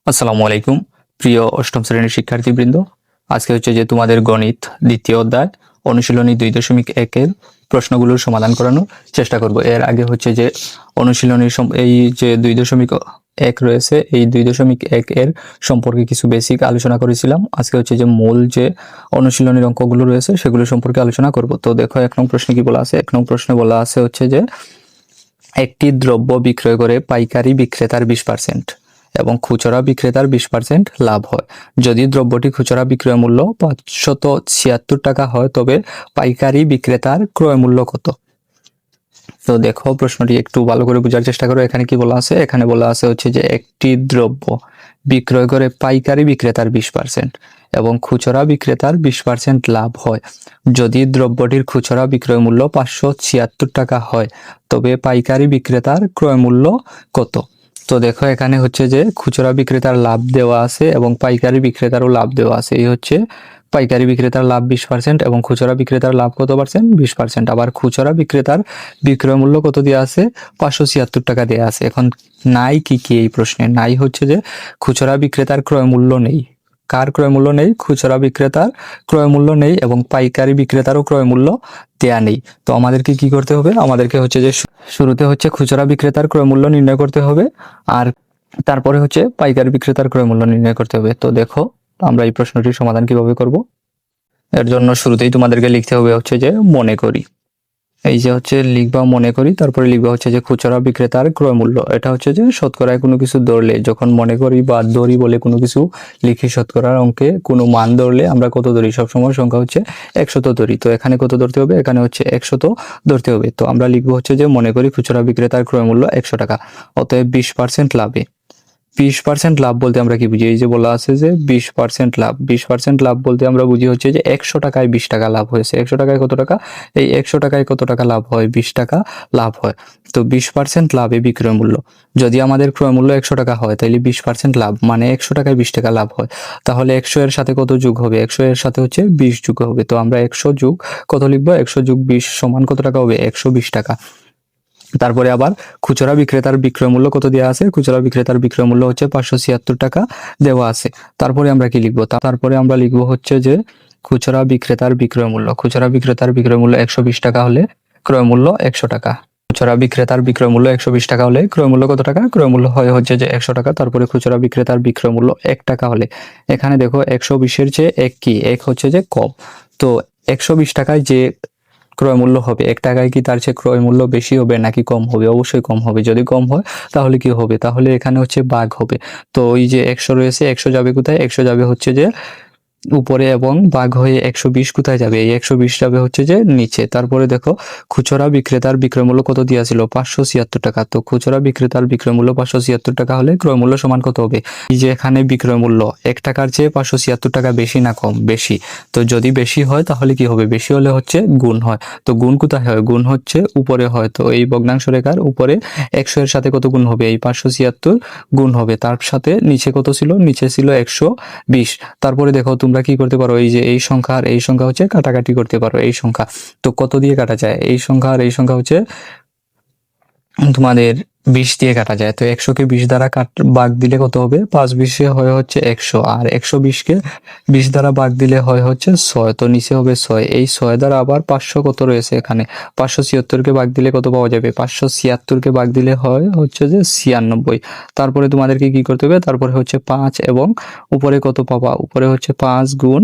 আসসালামু আলাইকুম প্রিয় অষ্টম শ্রেণীর শিক্ষার্থীবৃন্দ। আজকে হচ্ছে যে তোমাদের গণিত দ্বিতীয় অধ্যায় অনুশীলনী 2.1 এর প্রশ্নগুলোর সমাধান করানোর চেষ্টা করব। এর আগে হচ্ছে যে অনুশীলনীর এই যে 2.1 রয়েছে, এই 2.1 এর সম্পর্কে কিছু বেসিক আলোচনা করেছিলাম। আজকে হচ্ছে যে মূল যে অনুশীলনীর অঙ্কগুলো রয়েছে সেগুলো সম্পর্কে আলোচনা করব। তো দেখো 1 নং প্রশ্নে কি বলা আছে। 1 নং প্রশ্নে বলা আছে হচ্ছে যে একটি দ্রব্য বিক্রয় করে পাইকারি বিক্রেতার 20% এবং খুচরা বিক্রেতার 20% লাভ হয়। যদি দ্রব্যটি খুচরা বিক্রয় মূল্য 576 টাকা হয় তবে পাইকারি বিক্রেতার ক্রয় মূল্য কত? তো দেখো প্রশ্নটি একটু ভালো করে বোঝার চেষ্টা করো। এখানে কি বলা আছে? এখানে বলা আছে হচ্ছে যে একটি দ্রব্য বিক্রয় করে পাইকারি বিক্রেতার 20% এবং খুচরা বিক্রেতার 20% লাভ হয়। যদি দ্রব্যটির খুচরা বিক্রয় মূল্য 576 টাকা হয় তবে পাইকারি বিক্রেতার ক্রয় মূল্য কত? তো দেখো এখানে হচ্ছে যে খুচরা বিক্রেতার লাভ দেওয়া আছে এবং পাইকারি বিক্রেতারও লাভ দেওয়া আছে। এই হচ্ছে পাইকারি বিক্রেতার লাভ 20% এবং খুচরা বিক্রেতার লাভ কত পার্সেন্ট? 20%। আবার খুচরা বিক্রেতার বিক্রয় মূল্য কত দেওয়া আছে? 576 টাকা দেওয়া আছে। এখন নাই কি কি এই প্রশ্নে? নাই হচ্ছে যে খুচরা বিক্রেতার ক্রয় মূল্য নেই। কার ক্রয় মূল্য নেই? খুচরা বিক্রেতার ক্রয় মূল্য নেই এবং পাইকারি বিক্রেতারও ক্রয় মূল্য দেয়া নেই। তো আমাদেরকে কি করতে হবে? আমাদেরকে হচ্ছে যে শুরুতে হচ্ছে খুচরা বিক্রেতার ক্রয় মূল্য নির্ণয় করতে হবে, আর তারপরে হচ্ছে পাইকারি বিক্রেতার ক্রয় মূল্য নির্ণয় করতে হবে। তো দেখো আমরা এই প্রশ্নটির সমাধান কিভাবে করব। এর জন্য শুরুতেই তোমাদেরকে লিখতে হবে হচ্ছে যে মনে করি। এই যে হচ্ছে লিখবা মনে করি, তারপরে লিখবা হচ্ছে যে খুচরা বিক্রেতার ক্রয় মূল্য। এটা হচ্ছে যে শতকরায় কোনো কিছু ধরলে, যখন মনে করি বা ধরি বলে কোনো কিছু লিখি, শতকরার অঙ্কে কোনো মান ধরলে আমরা কত ধরি? সবসময় সংখ্যা হচ্ছে 100 ধরি। তো এখানে কত ধরতে হবে? এখানে হচ্ছে 100 ধরতে হবে। তো আমরা লিখবো হচ্ছে যে মনে করি খুচরা বিক্রেতার ক্রয় মূল্য 100 টাকা, অতএব 20% লাভে। 20% লাভ বলতে আমরা কি বুঝি? এই যে বলা আছে যে 20% লাভ। 20% লাভ বলতে আমরা বুঝি হচ্ছে যে 100 টাকায় 20 টাকা লাভ হয়েছে। 100 টাকায় কত টাকা? এই 100 টাকায় কত টাকা লাভ হয়? 20 টাকা লাভ হয়। তো 20% লাভে বিক্রয় মূল্য। যদি আমাদের ক্রয় মূল্য 100 টাকা হয় তাহলে 20% লাভ মানে 100 টাকায় 20 টাকা লাভ হয়। তাহলে 100 এর সাথে কত যোগ হবে? 100 এর সাথে হচ্ছে 20 যোগ হবে। তো আমরা 100 যোগ কত লিখবো? 100 যোগ 20 সমান কত টাকা হবে? 120 টাকা। তারপরে আবার খুচরা বিক্রেতার বিক্রয় মূল্য কত দেওয়া আছে? খুচরা বিক্রেতার বিক্রয় মূল্য হচ্ছে 576 টাকা দেওয়া আছে। তারপরে আমরা কি লিখবো? তারপরে আমরা লিখবো হচ্ছে যে খুচরা বিক্রেতার বিক্রয় মূল্য। খুচরা বিক্রেতার বিক্রয় মূল্য 120 টাকা হলে ক্রয় মূল্য 100 টাকা। খুচরা বিক্রেতার বিক্রয় মূল্য 120 টাকা হলে ক্রয় মূল্য কত টাকা? ক্রয় মূল্য হয় হচ্ছে যে 100 টাকা। তারপরে খুচরা বিক্রেতার বিক্রয় মূল্য 1 টাকা হলে, এখানে দেখো 120-এর চেয়ে 1 কি? 1 হচ্ছে যে কম। তো 120 টাকায় যে ক্রয় মূল্য হবে 1 টাকায় কি তার চেয়ে ক্রয় মূল্য বেশি হবে নাকি কম হবে? অবশ্যই কম হবে। যদি কম হয় তাহলে কি হবে? তাহলে এখানে হচ্ছে ভাগ হবে। তো ওই যে 100 রয়েছে, 100 যাবে কোথায়? 100 যাবে হচ্ছে যে উপরে এবং ভাগ হয়ে 120 কোথায় যাবে? এই 120 যাবে হচ্ছে যে নিচে। তারপরে দেখো খুচরা বিক্রেতার বিক্রয় মূল্য কত দেওয়া ছিল? 576 টাকা। তো খুচরা বিক্রেতার বিক্রয় মূল্য 576 টাকা হলে ক্রয় মূল্য সমান কত হবে? এই যে এখানে বিক্রয় মূল্য 1 টাকার চেয়ে 576 টাকা বেশি না কম? বেশি। তো যদি বেশি হয় তাহলে কি হবে? বেশি হলে হচ্ছে গুণ হয়। তো গুণ কোথায় হয়? গুণ হচ্ছে উপরে হয়। তো এই ভগ্নাংশ রেখার উপরে 100 এর সাথে কত গুণ হবে? এই 576 গুণ হবে। তার সাথে নিচে কত ছিল? নিচে ছিল 120। তারপরে দেখো তোমরা কি করতে পারো? এই যে এই সংখ্যা আর এই সংখ্যা হচ্ছে কাটাকাটি করতে পারো। এই সংখ্যা তো কত দিয়ে কাটা যায়? এই সংখ্যা আর এই সংখ্যা হচ্ছে তোমাদের 20 দিয়ে কাটা যায়। তো 100 কে 20 দ্বারা ভাগ দিলে কত হবে? 5-20 হয় হচ্ছে 100, আর 120 কে 20 দ্বারা ভাগ দিলে হয় হচ্ছে 6। তো নিচে হবে 6। এই 6 দ্বারা আবার 500 কত রয়েছে এখানে? 576 কে ভাগ দিলে কত পাওয়া যাবে? 576 কে ভাগ দিলে হয় হচ্ছে যে 96। তারপরে তোমাদেরকে কি করতে হবে? তারপরে হচ্ছে 5 এবং উপরে কত পাবা? উপরে হচ্ছে 5 গুণ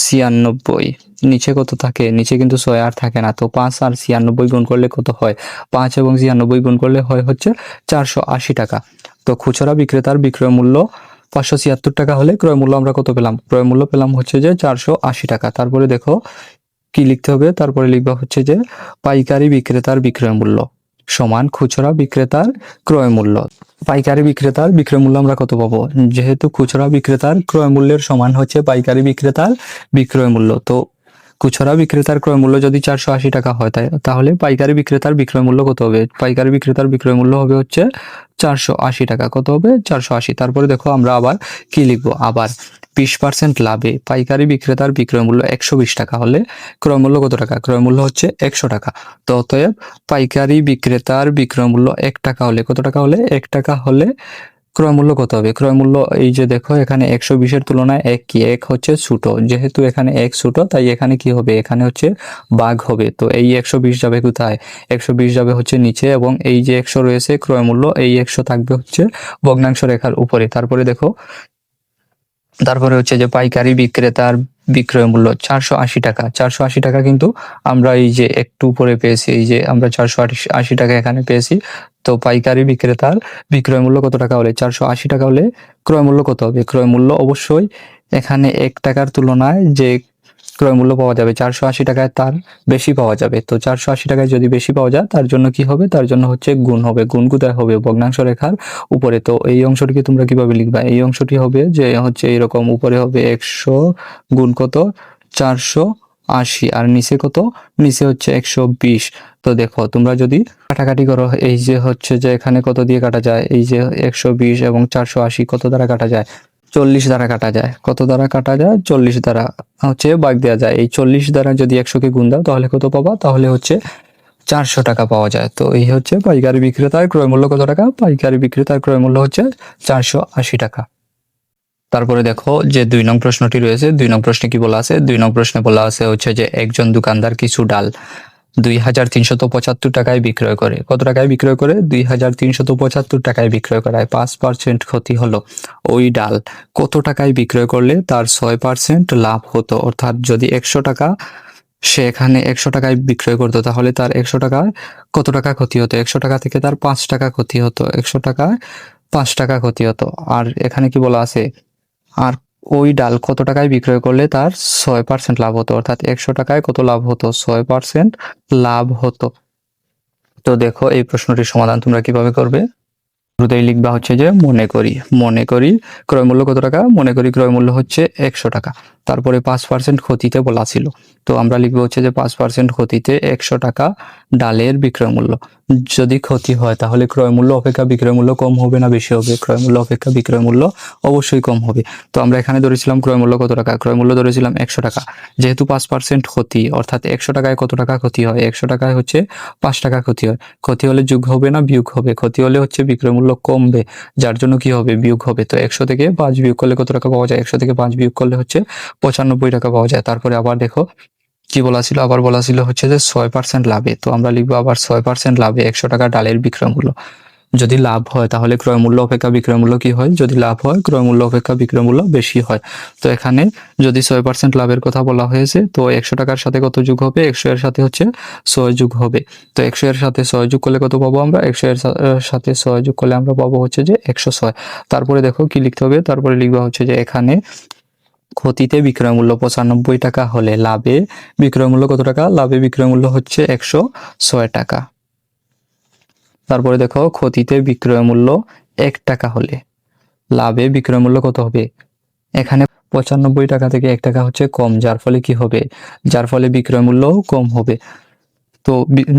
96। নিচে কত থাকে? নিচে কিন্তু 6 আর থাকে না। তো 5 আর 96 গুণ করলে কত হয়? 5 এবং 96 গুণ করলে হয় হচ্ছে 480 টাকা। তো খুচরা বিক্রেতার বিক্রয় মূল্য 576 টাকা হলে ক্রয় মূল্য আমরা কত পেলাম? ক্রয় মূল্য পেলাম হচ্ছে যে 480 টাকা। তারপরে দেখো কি লিখতে হবে? তারপরে লিখবা হচ্ছে যে পাইকারি বিক্রেতার বিক্রয় মূল্য সমান খুচরা বিক্রেতার ক্রয় মূল্য। পাইকারি বিক্রেতার বিক্রয় মূল্য আমরা কত পাবো? যেহেতু খুচরা বিক্রেতার ক্রয় মূল্যের সমান হচ্ছে পাইকারি বিক্রেতার বিক্রয় মূল্য, তো খুচরা বিক্রেতার ক্রয় মূল্য যদি 480 টাকা হয় তাহলে পাইকারি বিক্রেতার বিক্রয় মূল্য কত হবে? পাইকারি বিক্রেতার বিক্রয় মূল্য হবে হচ্ছে 480 টাকা। কত হবে? 480। তারপরে দেখো আমরা আবার কি লিখবো? আবার 20% লাভে পাইকারি বিক্রেতার বিক্রয় মূল্য 120 টাকা হলে ক্রয় মূল্য কত টাকা? ক্রয় মূল্য হচ্ছে 100 টাকা। তো অতএব পাইকারি বিক্রেতার বিক্রয় মূল্য 1 টাকা হলে কত টাকা হলে? 1 টাকা হলে ক্রয় মূল্য কত হবে? ক্রয় মূল্য এই যে দেখো এখানে 120-এর তুলনায় 1 কি? 1 হচ্ছে ছোট, যেহেতু এখানে 1 ছোট তাই এখানে কি হবে? এখানে হচ্ছে ভাগ হবে। তো এই 120 যাবে কোথায়? 120 যাবে হচ্ছে নিচে, এবং এই যে 100 রয়েছে ক্রয় মূল্য, এই 100 থাকবে হচ্ছে ভগ্নাংশ রেখার উপরে। তারপরে দেখো, তারপরে হচ্ছে যে পাইকারি বিক্রেতার বিক্রয় মূল্য 480 টাকা। 480 টাকা কিন্তু আমরা এই যে একটু উপরে পেয়েছি, এই যে আমরা 480 টাকা এখানে পেয়েছি। তো পাইকারি বিক্রেতার বিক্রয় মূল্য কত টাকা হলে? 480 টাকা হলে ক্রয় মূল্য কত হবে? ক্রয় মূল্য অবশ্যই এখানে 1 টাকার তুলনায় যে ক্রয় মূল্য পাওয়া যাবে 480 টাকায় তার বেশি পাওয়া যাবে। তো 480 টাকায় যদি বেশি পাওয়া যায় তার জন্য কি হবে? তার জন্য হচ্ছে গুণ হবে। গুণ কোথায় হবে? ভগ্নাংশ রেখার উপরে। তো এই অংশটিকে তোমরা কিভাবে লিখবা? এই অংশটি হবে যে হচ্ছে এরকম, উপরে হবে 100 গুণ কত? 480, আর নিচে কত? নিচে হচ্ছে 120। তো দেখো তোমরা যদি কাটাকাটি করো, এই যে হচ্ছে যে এখানে কত দিয়ে কাটা যায়? এই যে 120 এবং 480 কত দ্বারা কাটা যায়? 40 দ্বারা কাটা যায়। কত দ্বারা কাটা যায়? 40 দ্বারা হচ্ছে ভাগ দেওয়া যায়। এই 40 দ্বারা যদি 100-কে গুণ দাও তাহলে কত পাবা? তাহলে হচ্ছে 400 টাকা পাওয়া যায়। তো এই হচ্ছে পাইকারি বিক্রেতার ক্রয় মূল্য কত টাকা? পাইকারি বিক্রেতার ক্রয় মূল্য হচ্ছে 480 টাকা। তারপরে দেখো যে 2 নং প্রশ্নটি রয়েছে, 2 নং প্রশ্নে কি বলা আছে? 2 নং প্রশ্নে বলা আছে হচ্ছে যে একজন দোকানদার কিছু ডাল 2375 টাকায় বিক্রয় করে। কত টাকায় বিক্রয় করে? 2375 টাকায় বিক্রয় করায় 5% ক্ষতি হলো। ওই ডাল কত টাকায় বিক্রয় করলে তার 6% লাভ হতো? অর্থাৎ যদি 100 টাকা সে এখানে 100 টাকায় বিক্রয় করতো তাহলে তার 100 টাকায় কত টাকা ক্ষতি হতো? 100 টাকা থেকে তার 5 টাকা ক্ষতি হতো। 100 টাকায় 5 টাকা ক্ষতি হতো। আর এখানে কি বলা আছে? আর ওই ডাল কত টাকায় বিক্রয় করলে তার 6% লাভ হতো? অর্থাৎ 100 টাকায় কত লাভ হতো? 6% লাভ হতো। তো দেখো এই প্রশ্নটির সমাধান তোমরা কিভাবে করবে? শুরুতেই লিখবা হচ্ছে যে মনে করি ক্রয় মূল্য কত টাকা? মনে করি ক্রয় মূল্য হচ্ছে 100 টাকা। তারপরে 5% ক্ষতিতে বলা ছিল, তো আমরা লিখবো হচ্ছে যে 5% ক্ষতিতে 100 টাকা ডালের বিক্রয় মূল্য। যদি ক্ষতি হয় তাহলে ক্রয় মূল্য অপেক্ষা বিক্রয় মূল্য কম হবে না বেশি হবে? ক্রয় মূল্য অপেক্ষা বিক্রয় মূল্য অবশ্যই কম হবে। তো আমরা এখানে ধরেছিলাম ক্রয় মূল্য কত টাকা? ক্রয় মূল্য ধরেছিলাম 100 টাকা। যেহেতু 5% ক্ষতি, অর্থাৎ 100 টাকায় কত টাকা ক্ষতি হয়? 100 টাকায় হচ্ছে 5 টাকা ক্ষতি হয়। ক্ষতি হলে যোগ হবে না বিয়োগ হবে? ক্ষতি হলে হচ্ছে বিক্রয় মূল্য কমবে, যার জন্য কি হবে? বিয়োগ হবে। তো 100 থেকে 5 বিয়োগ করলে কত টাকা পাওয়া যায়? 100 থেকে 5 বিয়োগ করলে হচ্ছে 95 টাকা পাওয়া যায়। তারপরে আবার দেখো কি বলা ছিল? আবার বলা ছিল হচ্ছে যে 6% লাভে। তো আমরা লিখবো আবার 6% লাভে 100 টাকা ডালের বিক্রয় মূল্য। যদি লাভ হয় তাহলে ক্রয় মূল্য অপেক্ষা বিক্রয় মূল্য কি হয়? যদি লাভ হয় ক্রয় মূল্য অপেক্ষা বিক্রয় মূল্য বেশি হয়। তো এখানে যদি 6% লাভের কথা বলা হয়েছে, তো 100 টাকার সাথে কত যোগ হবে? 100 এর সাথে হচ্ছে 6 যোগ হবে। তো 100 এর সাথে 6 যোগ করলে কত পাবো আমরা? 100 এর সাথে 6 যোগ করলে আমরা পাবো হচ্ছে যে 106। তারপরে দেখো কি লিখতে হবে? তারপরে লিখবা হচ্ছে যে এখানে ক্ষতিতে বিক্রয় মূল্য 95 টাকা হলে লাভে বিক্রয় মূল্য কত টাকা? লাভে বিক্রয় মূল্য হচ্ছে 106 টাকা। তারপরে দেখো ক্ষতিতে বিক্রয় মূল্য 1 টাকা হলে লাভে বিক্রয় মূল্য কত হবে? এখানে 95 টাকা থেকে 1 টাকা হচ্ছে কম, যার ফলে কি হবে? যার ফলে বিক্রয় মূল্য কম হবে। তো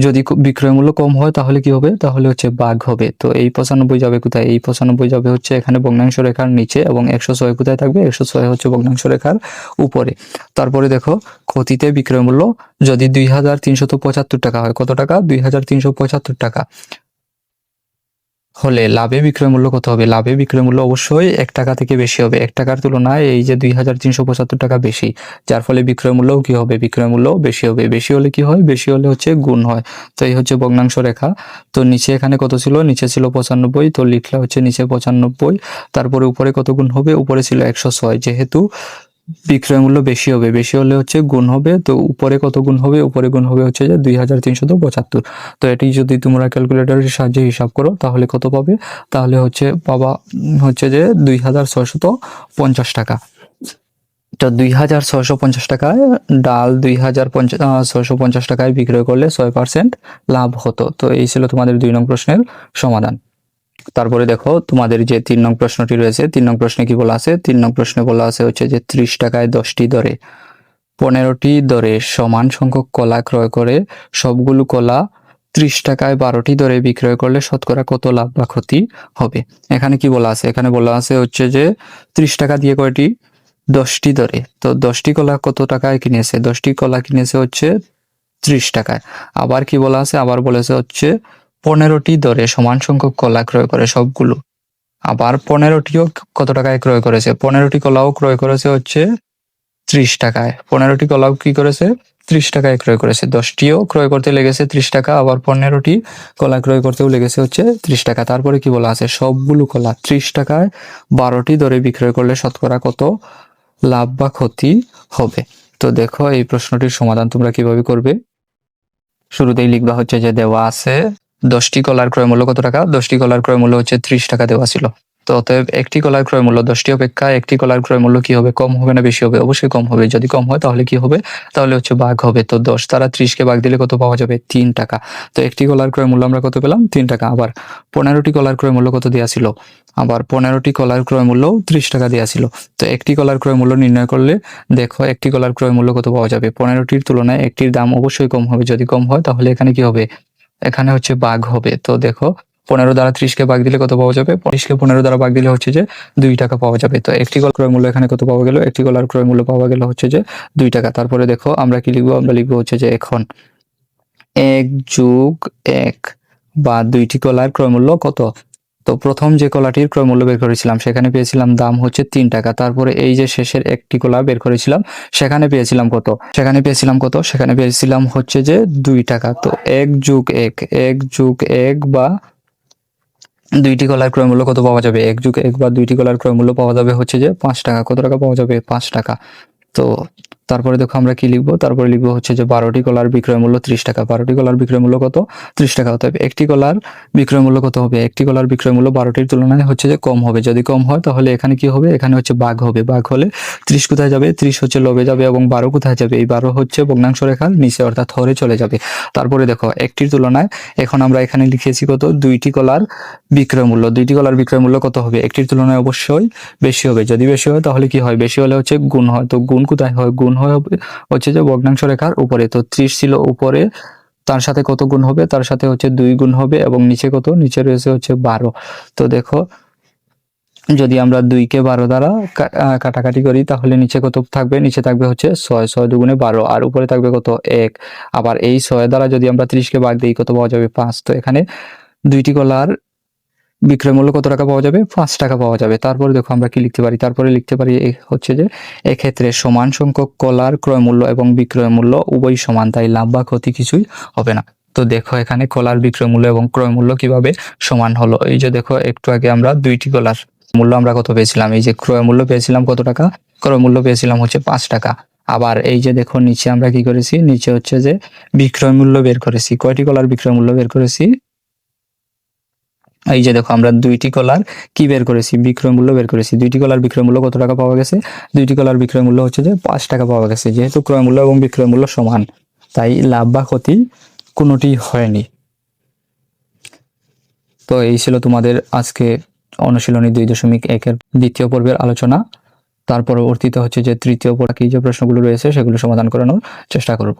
যদি বিক্রয় মূল্য কম হয় তাহলে কি হবে? তাহলে হচ্ছে ভাগ হবে। তো এই 95 যাবে কোথায়? এই 95 যাবে হচ্ছে এখানে ভগ্নাংশ রেখার নিচে, এবং 106 কোথায় থাকবে? 106 হচ্ছে ভগ্নাংশ রেখার উপরে। তারপরে দেখো ক্ষতিতে বিক্রয় মূল্য যদি 2375 টাকা হয়, কত টাকা? 2375 টাকা হলে লাভে বিক্রয় মূল্য কত হবে? লাভে বিক্রয় মূল্য অবশ্যই 1 টাকা থেকে বেশি হবে। 1 টাকার তুলনায় এই যে 2375 টাকা বেশি, যার ফলে বিক্রয় মূল্যও কি হবে? বিক্রয় মূল্য বেশি হবে। বেশি হলে কি হয়? বেশি হলে হচ্ছে গুণ হয়। তো এই হচ্ছে ভগ্নাংশ রেখা। তো নিচে এখানে কত ছিল? নিচে ছিল 95, তো লিখলে হচ্ছে নিচে 95। তারপরে উপরে কত গুণ হবে? উপরে ছিল 106। যেহেতু বিক্রয় মূল্য বেশি হবে, বেশি হলে হচ্ছে গুণ হবে। তো উপরে কত গুণ হবে? উপরে গুণ হবে হচ্ছে যে 2375। তো এটি যদি তোমরা ক্যালকুলেটরের সাহায্যে হিসাব করো তাহলে কত পাবে? তাহলে হচ্ছে পাবা হচ্ছে যে 2650 টাকা। তো 2650 টাকায় ডাল 2650 টাকায় বিক্রয় করলে 6% লাভ হতো। তো এই ছিল তোমাদের 2 নং প্রশ্নের সমাধান। তারপরে দেখো তোমাদের যে 3 নং প্রশ্নটি রয়েছে, 3 নং প্রশ্নে কি বলা আছে? 3 নং প্রশ্নে বলা আছে হচ্ছে যে 30 টাকায় 10টি দরে 15টি দরে সমান সংখ্যক কলা ক্রয় করে সবগুলো কলা 30 টাকায় 12টি দরে বিক্রয় করলে শতকরা কত লাভ বা ক্ষতি হবে? এখানে কি বলা আছে? এখানে বলা আছে হচ্ছে যে 30 টাকা দিয়ে কয়টি? 10টি দরে। তো 10টি কলা কত টাকায় কিনেছে? 10টি কলা কিনেছে হচ্ছে 30 টাকায়। আবার কি বলা আছে? আবার বলেছে হচ্ছে 15টি দরে সমান সংখ্যক কলা ক্রয় করে সবগুলো আবার 15টিও কত টাকায় ক্রয় করেছে? 15টি কলাও ক্রয় করেছে হচ্ছে 30 টাকায়। 15টি কলাও কি করেছে? 30 টাকায় ক্রয় করেছে। 10টিও ক্রয় করতে লেগেছে 30 টাকা, আবার 15টি কলা ক্রয় করতেও লেগেছে হচ্ছে 30 টাকা। তারপরে কি বলা আছে? সবগুলো কলা 30 টাকায় 12টি দরে বিক্রয় করলে শতকরা কত লাভ বা ক্ষতি হবে? তো দেখো এই প্রশ্নটির সমাধান তোমরা কিভাবে করবে। শুরুতেই লিখবা হচ্ছে যে দেওয়া আছে 10টি কলার ক্রয় মূল্য কত টাকা? 10টি কলার ক্রয় মূল্য হচ্ছে 30 টাকা দেওয়া ছিল। তো অতএব একটি কলার ক্রয় মূল্য 10টি অপেক্ষা একটি কলার ক্রয় মূল্য কি হবে? কম হবে না বেশি হবে? অবশ্যই কম হবে। যদি কম হয় তাহলে কি হবে? তাহলে হচ্ছে ভাগ হবে। তো 10 দ্বারা 30কে ভাগ দিলে কত পাওয়া যাবে? 3 টাকা। তো একটি কলার ক্রয় মূল্য আমরা কত পেলাম? 3 টাকা। আবার 15টি কলার ক্রয় মূল্য কত দেওয়া ছিল? আবার 15টি কলার ক্রয় মূল্য 30 টাকা দেওয়া ছিল। তো একটি কলার ক্রয় মূল্য নির্ণয় করলে দেখো একটি কলার ক্রয় মূল্য কত পাওয়া যাবে? 15টির তুলনায় একটির দাম অবশ্যই কম হবে। যদি কম হয় তাহলে এখানে কি হবে? এখানে হচ্ছে ভাগ হবে। তো দেখো 15 দ্বারা 30কে ভাগ দিলে কত পাওয়া যাবে? 30কে 15 দ্বারা ভাগ দিলে হচ্ছে যে 2 টাকা পাওয়া যাবে। তো একটি কলার ক্রয় মূল্য এখানে কত পাওয়া গেল? একটি কলার ক্রয় মূল্য পাওয়া গেল হচ্ছে যে 2 টাকা। তারপরে দেখো আমরা কি লিখবো? আমরা লিখবো হচ্ছে যে এখন 1 যোগ 1 বা 2টি কলার ক্রয় মূল্য কত? তো প্রথম যে কলাটির ক্রয় মূল্য বের করেছিলাম সেখানে পেয়েছিলাম দাম হচ্ছে 3 টাকা। তারপরে এই যে শেষের একটি কলা বের করেছিলাম সেখানে পেয়েছিলাম কত? সেখানে পেয়েছিলাম হচ্ছে যে 2 টাকা। তো 1 যোগ 1, 1 যোগ 1 বা 2টি কলার ক্রয় মূল্য কত পাওয়া যাবে? 1 যোগ 1 বা 2টি কলার ক্রয় মূল্য পাওয়া যাবে হচ্ছে যে 5 টাকা। কত টাকা পাওয়া যাবে? 5 টাকা। তো তারপরে দেখো আমরা কি লিখবো? তারপরে লিখবো হচ্ছে যে 12টি কলার বিক্রয় মূল্য 30 টাকা। 12টি কলার বিক্রয় মূল্য কত? 30 টাকা। অতএব একটি কলার বিক্রয় মূল্য কত হবে? একটি কলার বিক্রয় মূল্য 12টির তুলনায় হচ্ছে যে কম হবে। যদি কম হয় তাহলে এখানে কি হবে? এখানে হচ্ছে ভাগ হবে। ভাগ হলে 30 কোথায় যাবে? 30 হচ্ছে লবে যাবে এবং 12 কোথায় যাবে? এই 12 হচ্ছে ভগ্নাংশ রেখার নিচে অর্থাৎ হরে চলে যাবে। তারপরে দেখো একটির তুলনায় এখন আমরা এখানে লিখেছি কত? 2টি কলার বিক্রয় মূল্য। 2টি কলার বিক্রয় মূল্য কত হবে? একটির তুলনায় অবশ্যই বেশি হবে। যদি বেশি হয় তাহলে কি হয়? বেশি হলে হচ্ছে গুণ হয়। তো গুণ কোথায় হয়? গুণ হয় হচ্ছে যে ভগ্নাংশ রেখার উপরে। তো 30 ছিল উপরে, তার সাথে কত গুণ হবে? তার সাথে হচ্ছে 2 গুণ হবে এবং নিচে কত? নিচে রয়েছে হচ্ছে 12। তো দেখো যদি আমরা 2কে 12 দ্বারা কাটাকাটি করি তাহলে নিচে কত থাকবে? নিচে থাকবে হচ্ছে 6, 6 দুগুণে 12 আর উপরে থাকবে কত? 1। আবার এই 6 দ্বারা যদি আমরা 30কে ভাগ দিই কত পাওয়া যাবে? 5। তো এখানে 2টি কলার বিক্রয় মূল্য কত টাকা পাওয়া যাবে? 5 টাকা পাওয়া যাবে। তারপরে দেখো আমরা কি লিখতে পারি? তারপরে লিখতে পারি হচ্ছে যে এক্ষেত্রে সমান সংখ্যক কলার ক্রয় মূল্য এবং বিক্রয় মূল্য উভয় সমান, তাই লাভ বা ক্ষতি কিছুই হবে না। তো দেখো এখানে কলার বিক্রয় মূল্য এবং ক্রয় মূল্য কিভাবে সমান হলো। এই যে দেখো একটু আগে আমরা 2টি কলার মূল্য আমরা কত পেয়েছিলাম? এই যে ক্রয় মূল্য পেয়েছিলাম কত টাকা? ক্রয় মূল্য পেয়েছিলাম হচ্ছে 5 টাকা। আবার এই যে দেখো নিচে আমরা কি করেছি? নিচে হচ্ছে যে বিক্রয় মূল্য বের করেছি। কয়টি কলার বিক্রয় মূল্য বের করেছি? এই যে দেখো আমরা 2টি কলার কি বের করেছি? বিক্রয় মূল্য বের করেছি। 2টি কলার বিক্রয় মূল্য কত টাকা পাওয়া গেছে? 2টি কলার বিক্রয় মূল্য হচ্ছে যে 5 টাকা পাওয়া গেছে। যেহেতু ক্রয় মূল্য এবং বিক্রয় মূল্য সমান তাই লাভ বা ক্ষতি কোনোটি হয়নি। তো এই ছিল তোমাদের আজকে অনুশীলনী 2.1 এর দ্বিতীয় পর্বের আলোচনা। তার পরবর্তীতে হচ্ছে যে তৃতীয় পর্ব কি যে প্রশ্নগুলো রয়েছে সেগুলো সমাধান করানোর চেষ্টা করব।